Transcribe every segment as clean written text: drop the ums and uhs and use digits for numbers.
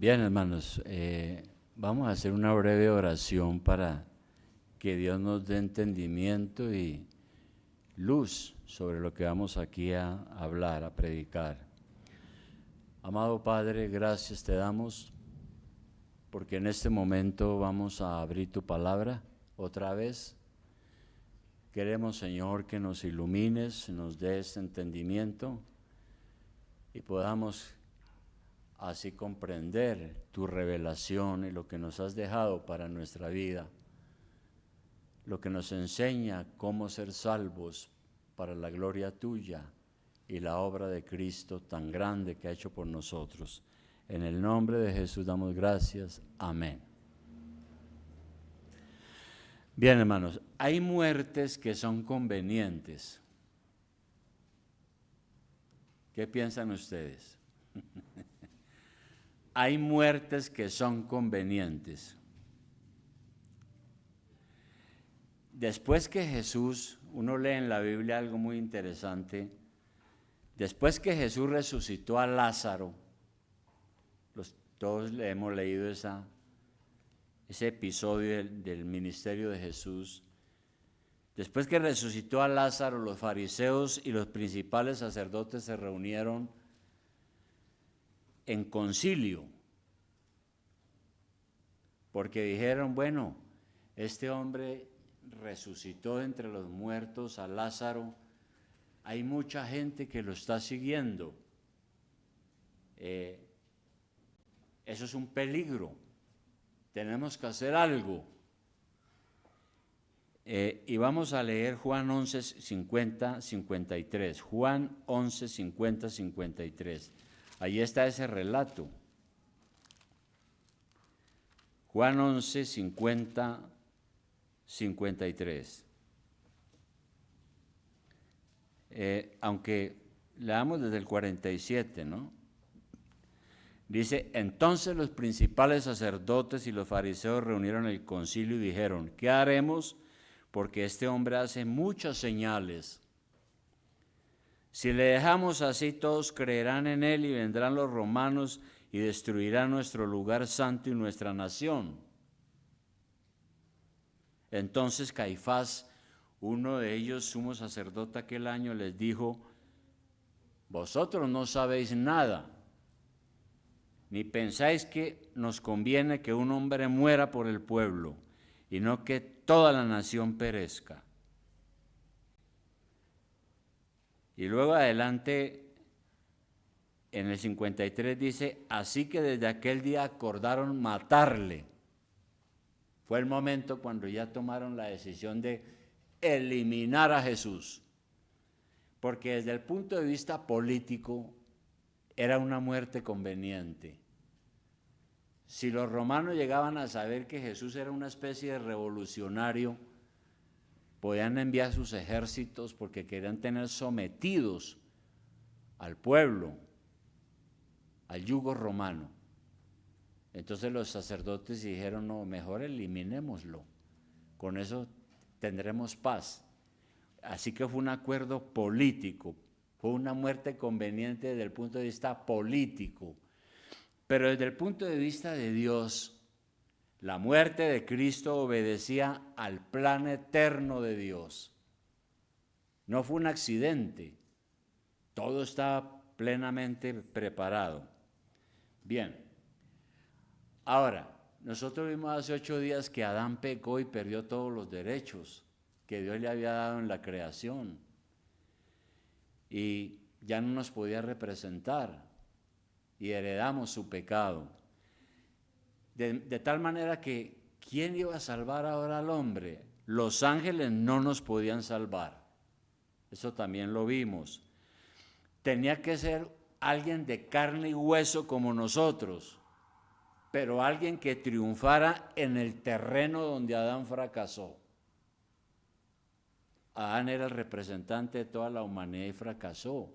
Bien, hermanos, vamos a hacer una breve oración para que Dios nos dé entendimiento y luz sobre lo que vamos aquí a hablar, a predicar. Amado Padre, gracias te damos porque en este momento vamos a abrir tu palabra otra vez. Queremos, Señor, que nos ilumines, nos des entendimiento y podamos así comprender tu revelación y lo que nos has dejado para nuestra vida, lo que nos enseña cómo ser salvos para la gloria tuya y la obra de Cristo tan grande que ha hecho por nosotros. En el nombre de Jesús damos gracias. Amén. Bien, hermanos, hay muertes que son convenientes. ¿Qué piensan ustedes? Hay muertes que son convenientes. Después que Jesús, uno lee en la Biblia algo muy interesante, después que Jesús resucitó a Lázaro, todos le hemos leído ese episodio del ministerio de Jesús. Después que resucitó a Lázaro, los fariseos y los principales sacerdotes se reunieron en concilio, porque dijeron, bueno, este hombre resucitó entre los muertos a Lázaro, hay mucha gente que lo está siguiendo, eso es un peligro, tenemos que hacer algo. Y vamos a leer Juan 11, 50, 53, Juan 11, 50, 53. Ahí está ese relato. Juan 11, 50, 53. Aunque leamos desde el 47, ¿no? Dice, entonces los principales sacerdotes y los fariseos reunieron el concilio y dijeron, ¿qué haremos? Porque este hombre hace muchas señales. Si le dejamos así, todos creerán en él y vendrán los romanos y destruirán nuestro lugar santo y nuestra nación. Entonces Caifás, uno de ellos, sumo sacerdote aquel año, les dijo, vosotros no sabéis nada, ni pensáis que nos conviene que un hombre muera por el pueblo, y no que toda la nación perezca. Y luego adelante, en el 53 dice, así que desde aquel día acordaron matarle. Fue el momento cuando ya tomaron la decisión de eliminar a Jesús. Porque desde el punto de vista político, era una muerte conveniente. Si los romanos llegaban a saber que Jesús era una especie de revolucionario, podían enviar sus ejércitos porque querían tener sometidos al pueblo, al yugo romano. Entonces los sacerdotes dijeron, no, mejor eliminémoslo, con eso tendremos paz. Así que fue un acuerdo político, fue una muerte conveniente desde el punto de vista político, pero desde el punto de vista de Dios, la muerte de Cristo obedecía al plan eterno de Dios. No fue un accidente, todo estaba plenamente preparado. Bien, ahora, nosotros vimos hace 8 días que Adán pecó y perdió todos los derechos que Dios le había dado en la creación y ya no nos podía representar y heredamos su pecado. De tal manera que, ¿quién iba a salvar ahora al hombre? Los ángeles no nos podían salvar. Eso también lo vimos. Tenía que ser alguien de carne y hueso como nosotros, pero alguien que triunfara en el terreno donde Adán fracasó. Adán era el representante de toda la humanidad y fracasó,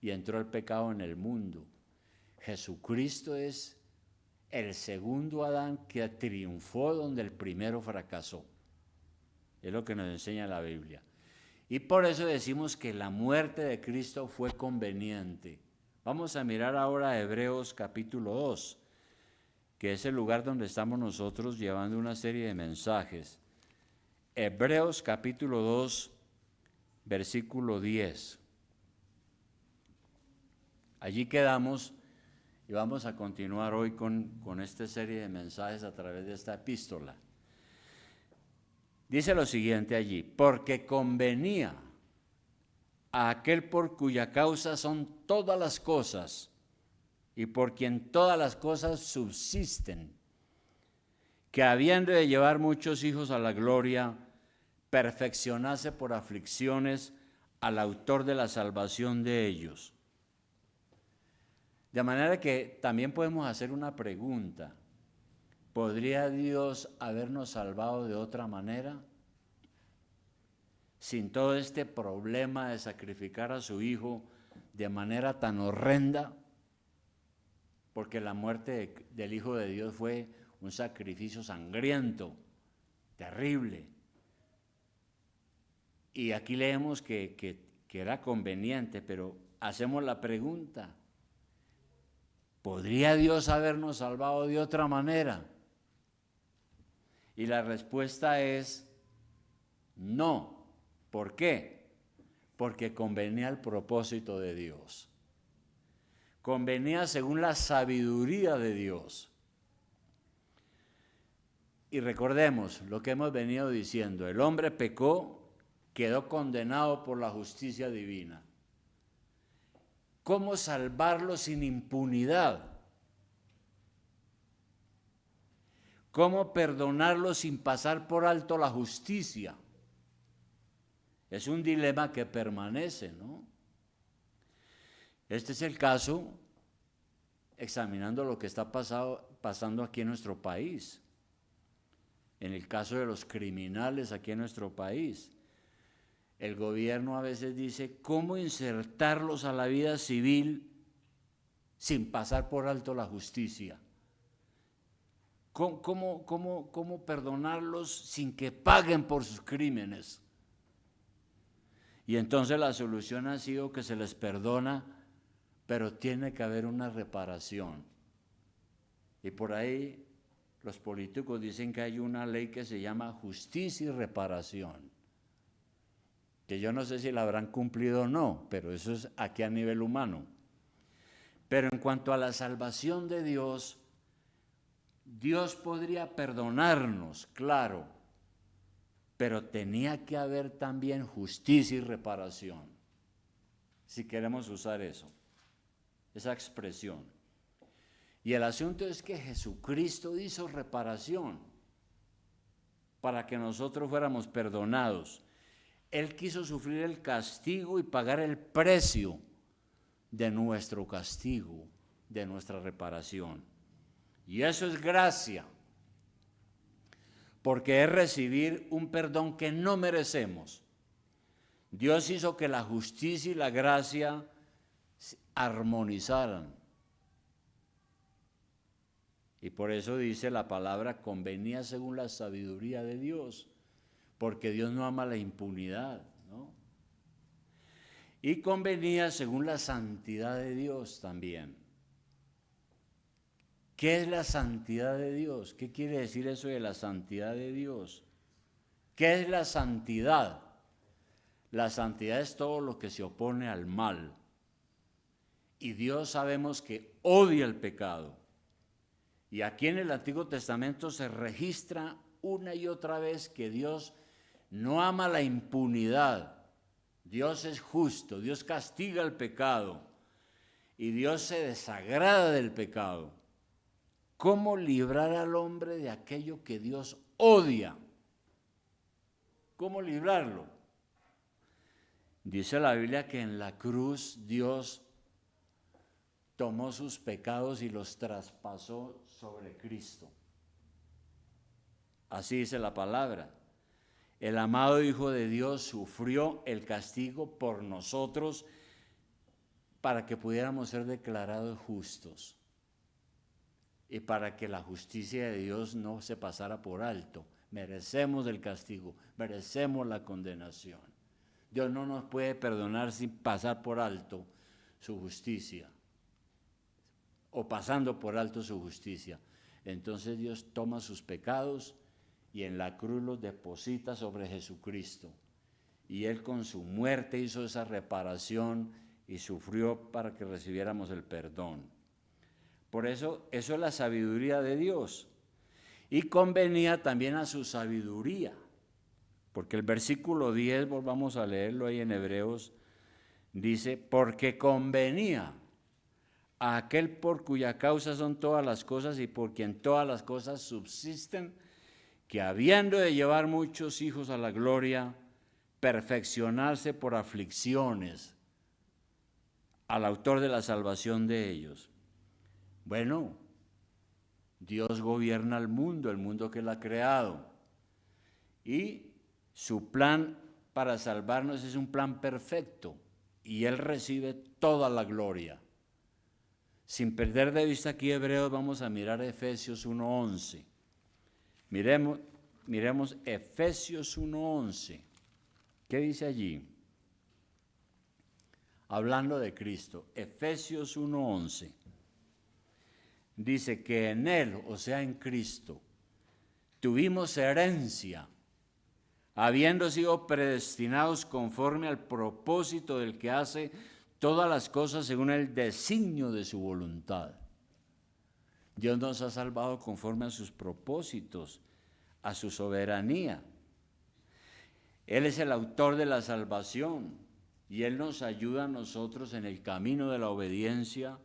y entró el pecado en el mundo. Jesucristo es el segundo Adán que triunfó donde el primero fracasó. Es lo que nos enseña la Biblia. Y por eso decimos que la muerte de Cristo fue conveniente. Vamos a mirar ahora Hebreos capítulo 2. que es el lugar donde estamos nosotros llevando una serie de mensajes. Hebreos capítulo 2, versículo 10. Allí quedamos y vamos a continuar hoy con esta serie de mensajes a través de esta epístola. Dice lo siguiente allí: porque convenía a aquel por cuya causa son todas las cosas y por quien todas las cosas subsisten, que habiendo de llevar muchos hijos a la gloria, perfeccionase por aflicciones al autor de la salvación de ellos. De manera que también podemos hacer una pregunta: ¿podría Dios habernos salvado de otra manera? Sin todo este problema de sacrificar a su Hijo de manera tan horrenda, porque la muerte del Hijo de Dios fue un sacrificio sangriento, terrible. Y aquí leemos que era conveniente, pero hacemos la pregunta: ¿podría Dios habernos salvado de otra manera? Y la respuesta es no. ¿Por qué? Porque convenía al propósito de Dios. Convenía según la sabiduría de Dios. Y recordemos lo que hemos venido diciendo: el hombre pecó, quedó condenado por la justicia divina. ¿Cómo salvarlo sin impunidad? ¿Cómo perdonarlo sin pasar por alto la justicia? Es un dilema que permanece, ¿no? Este es el caso, examinando lo que está pasando aquí en nuestro país. En el caso de los criminales aquí en nuestro país, el gobierno a veces dice: ¿cómo insertarlos a la vida civil sin pasar por alto la justicia? ¿Cómo perdonarlos sin que paguen por sus crímenes? Y entonces la solución ha sido que se les perdona, pero tiene que haber una reparación. Y por ahí los políticos dicen que hay una ley que se llama justicia y reparación, que yo no sé si la habrán cumplido o no, pero eso es aquí a nivel humano. Pero en cuanto a la salvación de Dios, Dios podría perdonarnos, claro, pero tenía que haber también justicia y reparación, si queremos usar esa expresión. Y el asunto es que Jesucristo hizo reparación para que nosotros fuéramos perdonados. Él quiso sufrir el castigo y pagar el precio de nuestro castigo, de nuestra reparación. Y eso es gracia, porque es recibir un perdón que no merecemos. Dios hizo que la justicia y la gracia armonizaran. Y por eso dice la palabra: convenía según la sabiduría de Dios, porque Dios no ama la impunidad, ¿no? Y convenía según la santidad de Dios también. ¿Qué es la santidad de Dios? ¿Qué quiere decir eso de la santidad de Dios? ¿Qué es la santidad? La santidad es todo lo que se opone al mal. Y Dios sabemos que odia el pecado. Y aquí en el Antiguo Testamento se registra una y otra vez que Dios no ama la impunidad. Dios es justo, Dios castiga el pecado y Dios se desagrada del pecado. ¿Cómo librar al hombre de aquello que Dios odia? ¿Cómo librarlo? Dice la Biblia que en la cruz Dios tomó sus pecados y los traspasó sobre Cristo. Así dice la palabra. El amado Hijo de Dios sufrió el castigo por nosotros para que pudiéramos ser declarados justos y para que la justicia de Dios no se pasara por alto. Merecemos el castigo, merecemos la condenación. Dios no nos puede perdonar sin pasar por alto su justicia o pasando por alto su justicia. Entonces Dios toma sus pecados y en la cruz los deposita sobre Jesucristo. Y Él con su muerte hizo esa reparación y sufrió para que recibiéramos el perdón. Por eso es la sabiduría de Dios. Y convenía también a su sabiduría. Porque el versículo 10, volvamos a leerlo ahí en Hebreos, dice, porque convenía a aquel por cuya causa son todas las cosas y por quien todas las cosas subsisten, que habiendo de llevar muchos hijos a la gloria, perfeccionarse por aflicciones al autor de la salvación de ellos. Bueno, Dios gobierna el mundo que Él ha creado, y su plan para salvarnos es un plan perfecto, y Él recibe toda la gloria. Sin perder de vista aquí Hebreos, vamos a mirar Efesios 1:11. Miremos Efesios 1:11. ¿Qué dice allí? Hablando de Cristo, Efesios 1:11. Dice que en Él, o sea en Cristo, tuvimos herencia, habiendo sido predestinados conforme al propósito del que hace todas las cosas según el designio de su voluntad. Dios nos ha salvado conforme a sus propósitos, a su soberanía. Él es el autor de la salvación y Él nos ayuda a nosotros en el camino de la obediencia,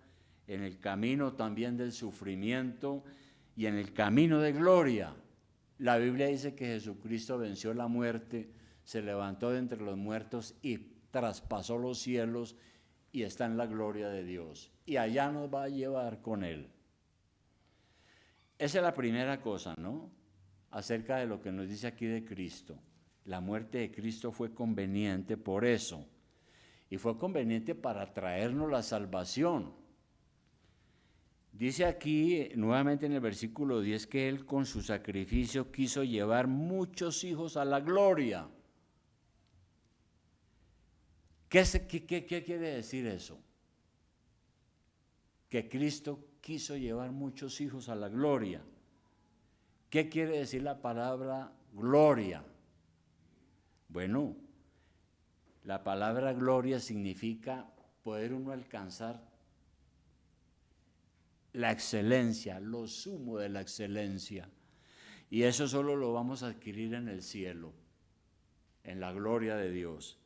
en el camino también del sufrimiento y en el camino de gloria. La Biblia dice que Jesucristo venció la muerte, se levantó de entre los muertos y traspasó los cielos y está en la gloria de Dios. Y allá nos va a llevar con Él. Esa es la primera cosa, ¿no? Acerca de lo que nos dice aquí de Cristo. La muerte de Cristo fue conveniente por eso. Y fue conveniente para traernos la salvación. Dice aquí nuevamente en el versículo 10 que Él con su sacrificio quiso llevar muchos hijos a la gloria. ¿Qué quiere decir eso? Que Cristo quiso llevar muchos hijos a la gloria. ¿Qué quiere decir la palabra gloria? Bueno, la palabra gloria significa poder uno alcanzar la excelencia, lo sumo de la excelencia. Y eso solo lo vamos a adquirir en el cielo, en la gloria de Dios.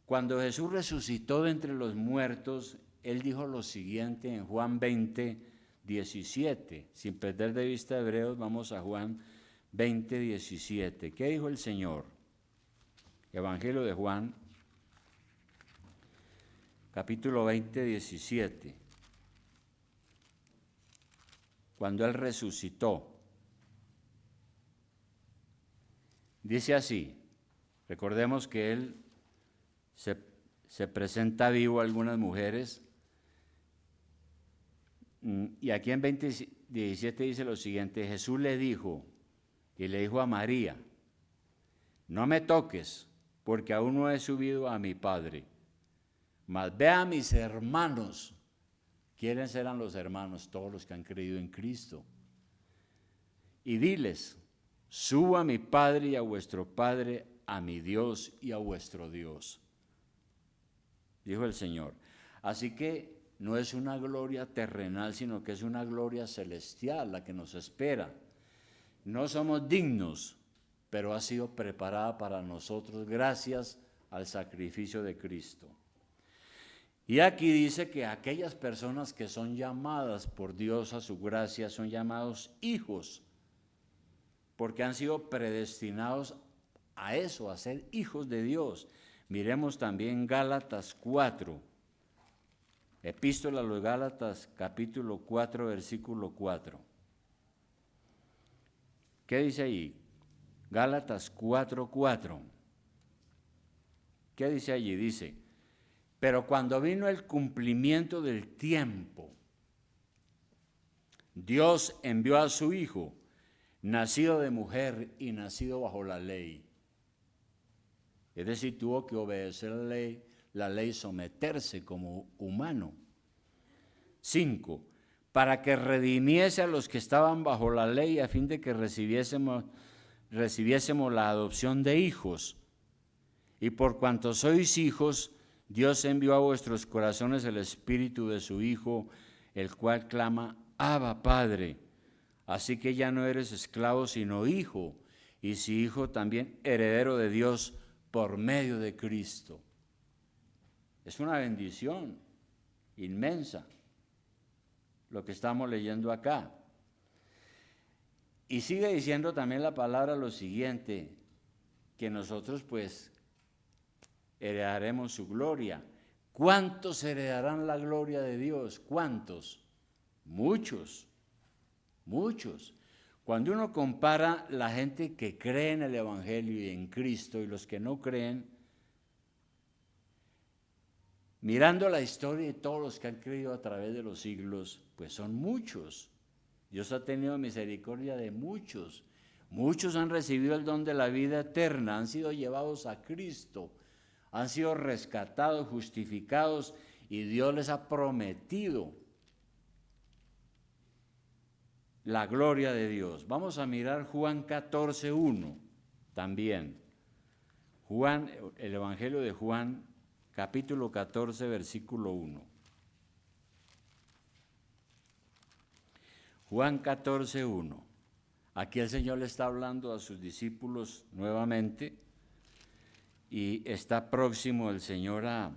Cuando Jesús resucitó de entre los muertos, Él dijo lo siguiente en Juan 20:17. Sin perder de vista Hebreos, vamos a Juan 20:17. ¿Qué dijo el Señor? Evangelio de Juan, capítulo 20:17. Cuando Él resucitó. Dice así, recordemos que Él se presenta vivo a algunas mujeres, y aquí en 20:17 dice lo siguiente, Jesús le dijo a María, no me toques, porque aún no he subido a mi Padre, mas ve a mis hermanos. ¿Quiénes eran los hermanos? Todos los que han creído en Cristo. Y diles, subo a mi Padre y a vuestro Padre, a mi Dios y a vuestro Dios. Dijo el Señor. Así que no es una gloria terrenal, sino que es una gloria celestial la que nos espera. No somos dignos, pero ha sido preparada para nosotros gracias al sacrificio de Cristo. Y aquí dice que aquellas personas que son llamadas por Dios a su gracia son llamados hijos, porque han sido predestinados a eso, a ser hijos de Dios. Miremos también Gálatas 4, Epístola a los Gálatas, capítulo 4, versículo 4. ¿Qué dice ahí? Gálatas 4:4. ¿Qué dice allí? Dice, pero cuando vino el cumplimiento del tiempo, Dios envió a su Hijo, nacido de mujer y nacido bajo la ley. Es decir, tuvo que obedecer la ley, someterse como humano. 5. para que redimiese a los que estaban bajo la ley, a fin de que recibiésemos la adopción de hijos. Y por cuanto sois hijos, Dios envió a vuestros corazones el espíritu de su Hijo, el cual clama, Abba, Padre. Así que ya no eres esclavo, sino hijo, y si hijo, también heredero de Dios por medio de Cristo. Es una bendición inmensa lo que estamos leyendo acá. Y sigue diciendo también la palabra lo siguiente, que nosotros pues heredaremos su gloria. ¿Cuántos heredarán la gloria de Dios? ¿Cuántos? Muchos, muchos. Cuando uno compara la gente que cree en el Evangelio y en Cristo y los que no creen, mirando la historia de todos los que han creído a través de los siglos, pues son muchos. Dios ha tenido misericordia de muchos. Muchos han recibido el don de la vida eterna, han sido llevados a Cristo, han sido rescatados, justificados, y Dios les ha prometido la gloria de Dios. Vamos a mirar Juan 14:1 también. Juan, el Evangelio de Juan, capítulo 14, versículo 1. Juan 14:1. Aquí el Señor le está hablando a sus discípulos nuevamente y está próximo el Señor a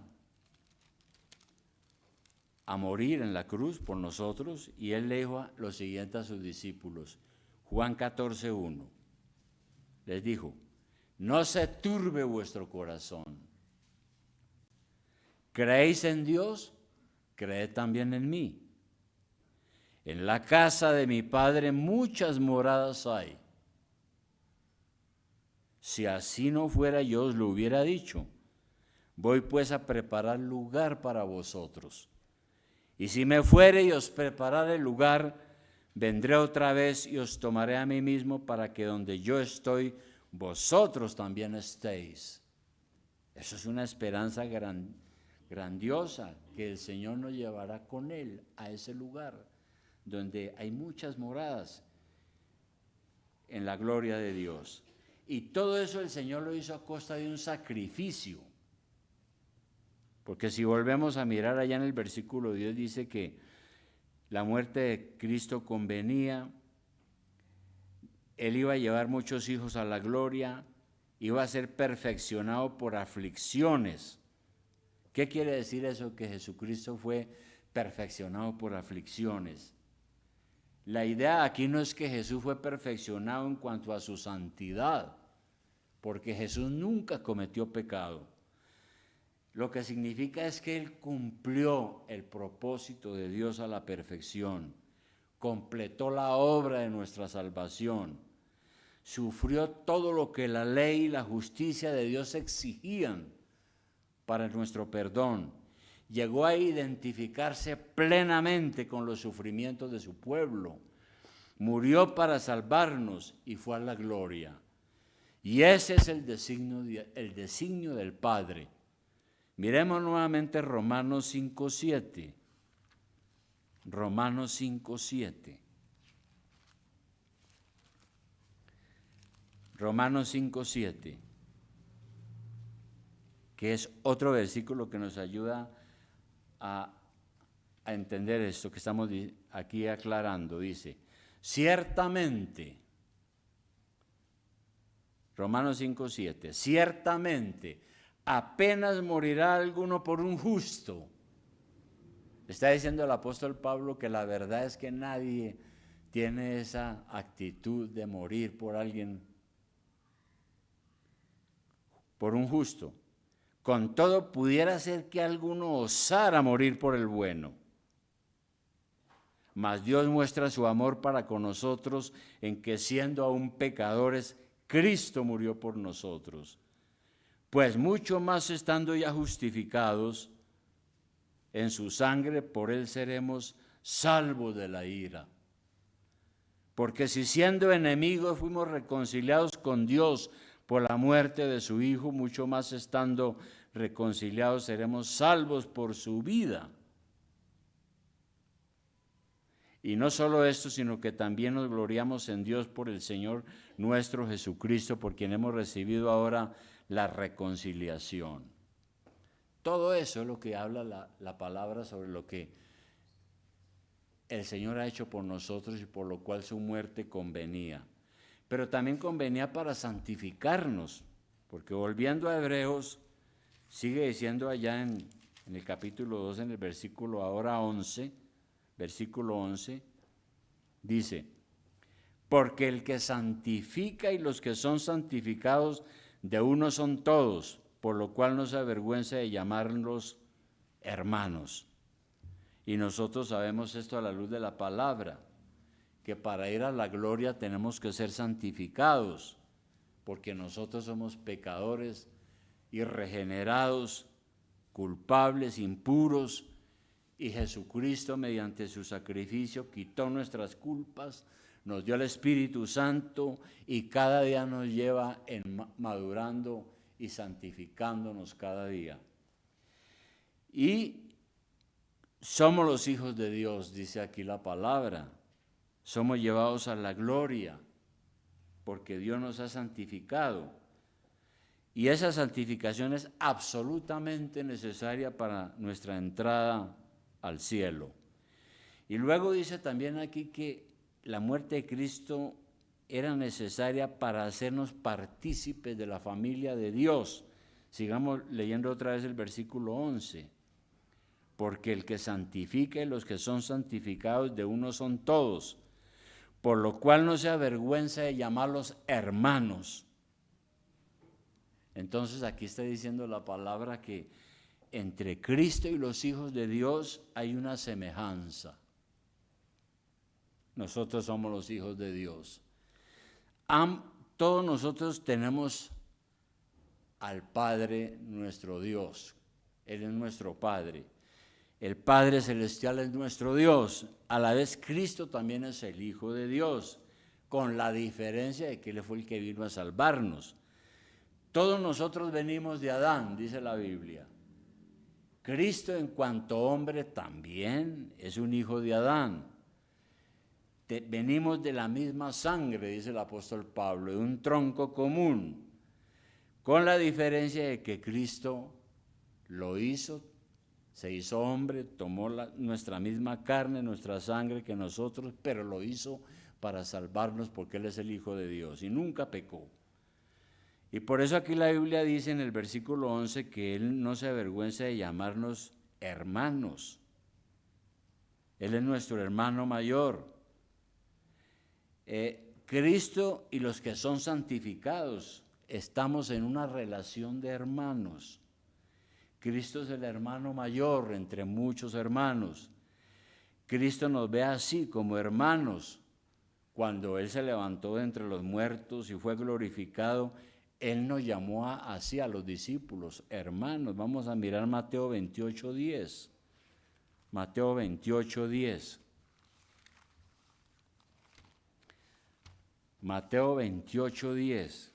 morir en la cruz por nosotros, y Él le dijo lo siguiente a sus discípulos. Juan 14:1. Les dijo, no se turbe vuestro corazón. ¿Creéis en Dios? Creed también en mí. En la casa de mi Padre muchas moradas hay. Si así no fuera, yo os lo hubiera dicho. Voy pues a preparar lugar para vosotros. Y si me fuere y os preparare el lugar, vendré otra vez y os tomaré a mí mismo, para que donde yo estoy, vosotros también estéis. Eso es una esperanza grandiosa, que el Señor nos llevará con Él a ese lugar donde hay muchas moradas en la gloria de Dios. Y todo eso el Señor lo hizo a costa de un sacrificio. Porque si volvemos a mirar allá en el versículo 10, dice que la muerte de Cristo convenía, Él iba a llevar muchos hijos a la gloria, iba a ser perfeccionado por aflicciones. ¿Qué quiere decir eso? Que Jesucristo fue perfeccionado por aflicciones. La idea aquí no es que Jesús fue perfeccionado en cuanto a su santidad, porque Jesús nunca cometió pecado. Lo que significa es que Él cumplió el propósito de Dios a la perfección, completó la obra de nuestra salvación, sufrió todo lo que la ley y la justicia de Dios exigían para nuestro perdón. Llegó a identificarse plenamente con los sufrimientos de su pueblo. Murió para salvarnos y fue a la gloria. Y ese es el designio del Padre. Miremos nuevamente Romanos 5:7. Romanos 5:7. Romanos 5:7. Que es otro versículo que nos ayuda a entender esto que estamos aquí aclarando. Dice, ciertamente, Romanos 5:7, ciertamente, apenas morirá alguno por un justo. Está diciendo el apóstol Pablo que la verdad es que nadie tiene esa actitud de morir por alguien, por un justo. Con todo, pudiera ser que alguno osara morir por el bueno. Mas Dios muestra su amor para con nosotros en que, siendo aún pecadores, Cristo murió por nosotros. Pues mucho más estando ya justificados en su sangre, por Él seremos salvos de la ira. Porque si siendo enemigos fuimos reconciliados con Dios por la muerte de su Hijo, mucho más estando reconciliados seremos salvos por su vida. Y no solo esto, sino que también nos gloriamos en Dios por el Señor nuestro Jesucristo, por quien hemos recibido ahora la reconciliación. Todo eso es lo que habla la palabra sobre lo que el Señor ha hecho por nosotros y por lo cual su muerte convenía. Pero también convenía para santificarnos, porque volviendo a Hebreos, sigue diciendo allá en el capítulo 2, en el versículo ahora 11, versículo 11, dice, porque el que santifica y los que son santificados de uno son todos, por lo cual no se avergüenza de llamarlos hermanos. Y nosotros sabemos esto a la luz de la palabra, que para ir a la gloria tenemos que ser santificados, porque nosotros somos pecadores, irregenerados, culpables, impuros, y Jesucristo mediante su sacrificio quitó nuestras culpas, nos dio el Espíritu Santo y cada día nos lleva madurando y santificándonos cada día. Y somos los hijos de Dios, dice aquí la palabra. Somos llevados a la gloria porque Dios nos ha santificado. Y esa santificación es absolutamente necesaria para nuestra entrada al cielo. Y luego dice también aquí que la muerte de Cristo era necesaria para hacernos partícipes de la familia de Dios. Sigamos leyendo otra vez el versículo 11. Porque el que santifica y los que son santificados de uno son todos, por lo cual no se avergüenza de llamarlos hermanos. Entonces aquí está diciendo la palabra que entre Cristo y los hijos de Dios hay una semejanza. Nosotros somos los hijos de Dios. Todos nosotros tenemos al Padre nuestro Dios. Él es nuestro Padre. El Padre Celestial es nuestro Dios. A la vez Cristo también es el Hijo de Dios, con la diferencia de que Él fue el que vino a salvarnos. Todos nosotros venimos de Adán, dice la Biblia. Cristo en cuanto hombre también es un hijo de Adán. Venimos de la misma sangre, dice el apóstol Pablo, de un tronco común, con la diferencia de que Cristo lo hizo, se hizo hombre, tomó nuestra misma carne, nuestra sangre que nosotros, pero lo hizo para salvarnos porque Él es el Hijo de Dios y nunca pecó. Y por eso aquí la Biblia dice en el versículo 11 que Él no se avergüenza de llamarnos hermanos. Él es nuestro hermano mayor. Cristo y los que son santificados, estamos en una relación de hermanos. Cristo es el hermano mayor entre muchos hermanos. Cristo nos ve así como hermanos. Cuando Él se levantó de entre los muertos y fue glorificado, Él nos llamó así a los discípulos, hermanos. Vamos a mirar Mateo 28:10. Mateo 28:10. Mateo 28:10.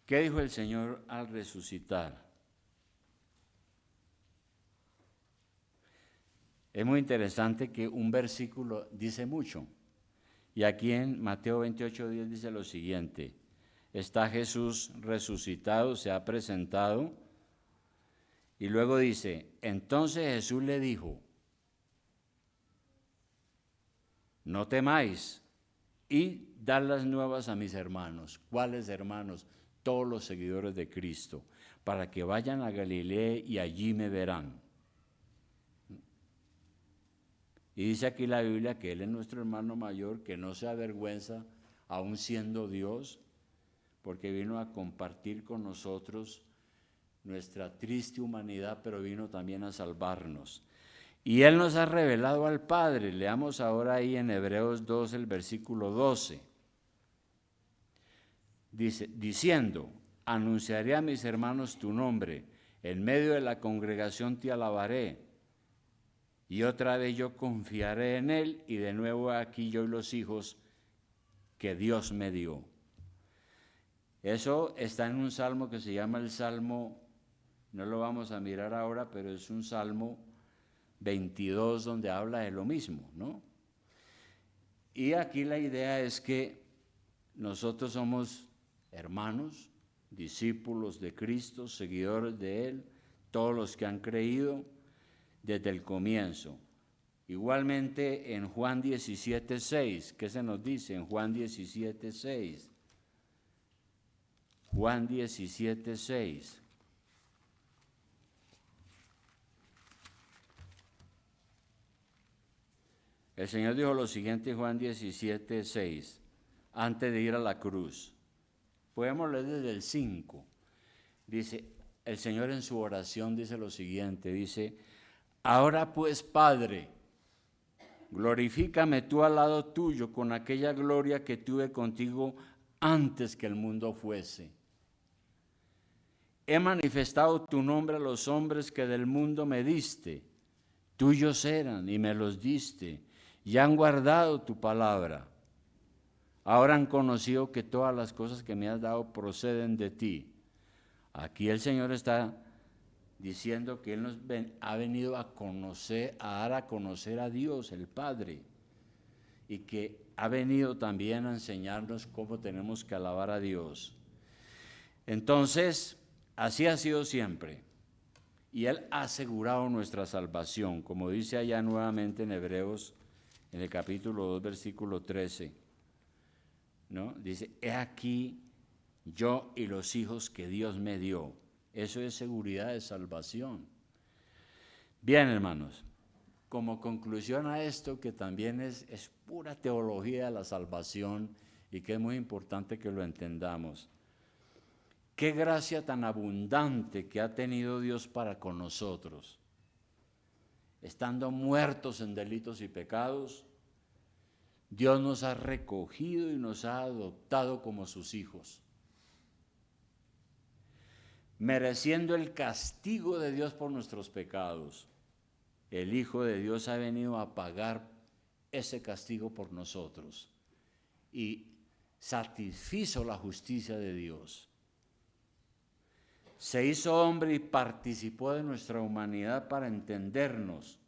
¿Qué dijo el Señor al resucitar? Es muy interesante que un versículo dice mucho. Y aquí en Mateo 28:10 dice lo siguiente. Está Jesús resucitado, se ha presentado. Y luego dice, entonces Jesús le dijo, no temáis, y dar las nuevas a mis hermanos. ¿Cuáles hermanos? Todos los seguidores de Cristo, para que vayan a Galilea y allí me verán. Y dice aquí la Biblia que Él es nuestro hermano mayor, que no se avergüenza, aun siendo Dios, porque vino a compartir con nosotros nuestra triste humanidad, pero vino también a salvarnos. Y Él nos ha revelado al Padre. Leamos ahora ahí en Hebreos 2, el versículo 12. Dice, diciendo, anunciaré a mis hermanos tu nombre, en medio de la congregación te alabaré. Y otra vez yo confiaré en Él, y de nuevo aquí yo y los hijos que Dios me dio. Eso está en un salmo que se llama el Salmo, no lo vamos a mirar ahora, pero es un salmo 22, donde habla de lo mismo, ¿no? Y aquí la idea es que nosotros somos hermanos, discípulos de Cristo, seguidores de Él, todos los que han creído desde el comienzo. Igualmente en Juan 17:6, ¿qué se nos dice en Juan 17:6? Juan 17:6. El Señor dijo lo siguiente en Juan 17:6, antes de ir a la cruz. Podemos leer desde el 5. Dice, el Señor en su oración dice lo siguiente, dice, ahora pues, Padre, glorifícame tú al lado tuyo con aquella gloria que tuve contigo antes que el mundo fuese. He manifestado tu nombre a los hombres que del mundo me diste. Tuyos eran y me los diste, y han guardado tu palabra. Ahora han conocido que todas las cosas que me has dado proceden de ti. Aquí el Señor está diciendo que Él nos ha venido a conocer, a dar a conocer a Dios, el Padre, y que ha venido también a enseñarnos cómo tenemos que alabar a Dios. Entonces, así ha sido siempre. Y Él ha asegurado nuestra salvación, como dice allá nuevamente en Hebreos, en el capítulo 2, versículo 13. ¿No? Dice, he aquí yo y los hijos que Dios me dio. Eso es seguridad de salvación. Bien, hermanos, como conclusión a esto, que también es pura teología de la salvación y que es muy importante que lo entendamos. Qué gracia tan abundante que ha tenido Dios para con nosotros. Estando muertos en delitos y pecados, Dios nos ha recogido y nos ha adoptado como sus hijos. Mereciendo el castigo de Dios por nuestros pecados, el Hijo de Dios ha venido a pagar ese castigo por nosotros y satisfizo la justicia de Dios. Se hizo hombre y participó de nuestra humanidad para entendernos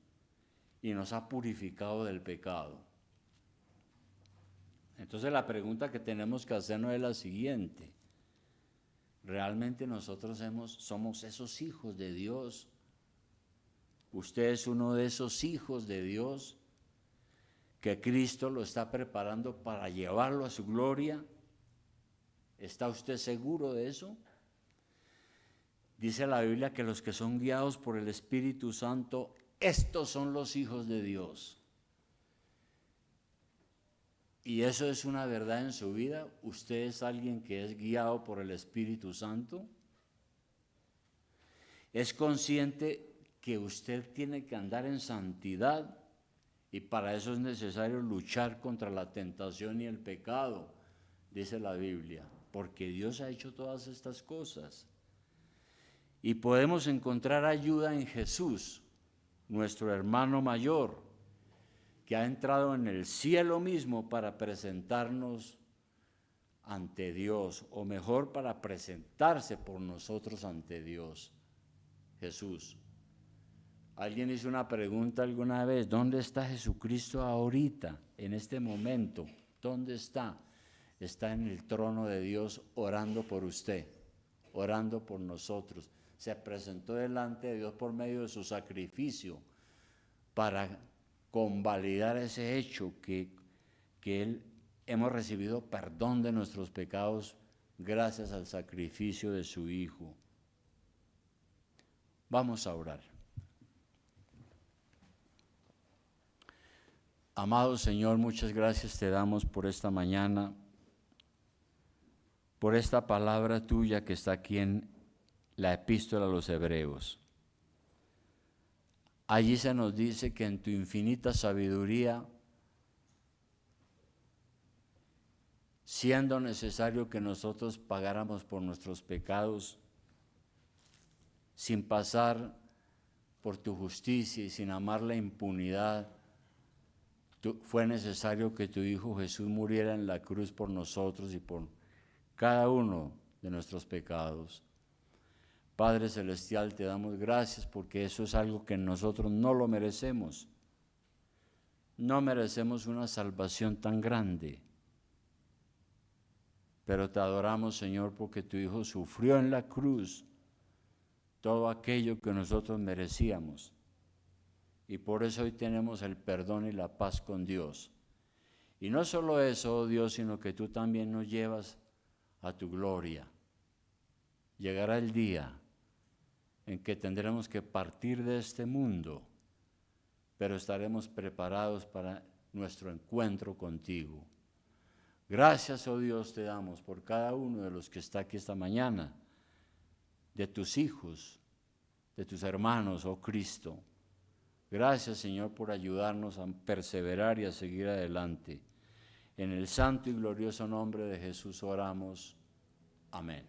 y nos ha purificado del pecado. Entonces la pregunta que tenemos que hacernos es la siguiente. ¿Realmente nosotros somos esos hijos de Dios? ¿Usted es uno de esos hijos de Dios que Cristo lo está preparando para llevarlo a su gloria? ¿Está usted seguro de eso? Dice la Biblia que los que son guiados por el Espíritu Santo, estos son los hijos de Dios. ¿Y eso es una verdad en su vida? ¿Usted es alguien que es guiado por el Espíritu Santo? ¿Es consciente que usted tiene que andar en santidad? Y para eso es necesario luchar contra la tentación y el pecado, dice la Biblia, porque Dios ha hecho todas estas cosas. Y podemos encontrar ayuda en Jesús, nuestro hermano mayor, que ha entrado en el cielo mismo para presentarnos ante Dios, o mejor, para presentarse por nosotros ante Dios, Jesús. Alguien hizo una pregunta alguna vez, ¿dónde está Jesucristo ahorita, en este momento? ¿Dónde está? Está en el trono de Dios orando por usted, orando por nosotros. Se presentó delante de Dios por medio de su sacrificio para convalidar ese hecho que hemos recibido perdón de nuestros pecados gracias al sacrificio de su Hijo. Vamos a orar. Amado Señor, muchas gracias te damos por esta mañana, por esta palabra tuya que está aquí en la epístola a los Hebreos. Allí se nos dice que en tu infinita sabiduría, siendo necesario que nosotros pagáramos por nuestros pecados, sin pasar por tu justicia y sin amar la impunidad, fue necesario que tu Hijo Jesús muriera en la cruz por nosotros y por cada uno de nuestros pecados, Padre Celestial, te damos gracias porque eso es algo que nosotros no lo merecemos. No merecemos una salvación tan grande. Pero te adoramos, Señor, porque tu Hijo sufrió en la cruz todo aquello que nosotros merecíamos. Y por eso hoy tenemos el perdón y la paz con Dios. Y no solo eso, oh Dios, sino que tú también nos llevas a tu gloria. Llegará el día en que tendremos que partir de este mundo, pero estaremos preparados para nuestro encuentro contigo. Gracias, oh Dios, te damos por cada uno de los que está aquí esta mañana, de tus hijos, de tus hermanos, oh Cristo. Gracias, Señor, por ayudarnos a perseverar y a seguir adelante. En el santo y glorioso nombre de Jesús oramos. Amén.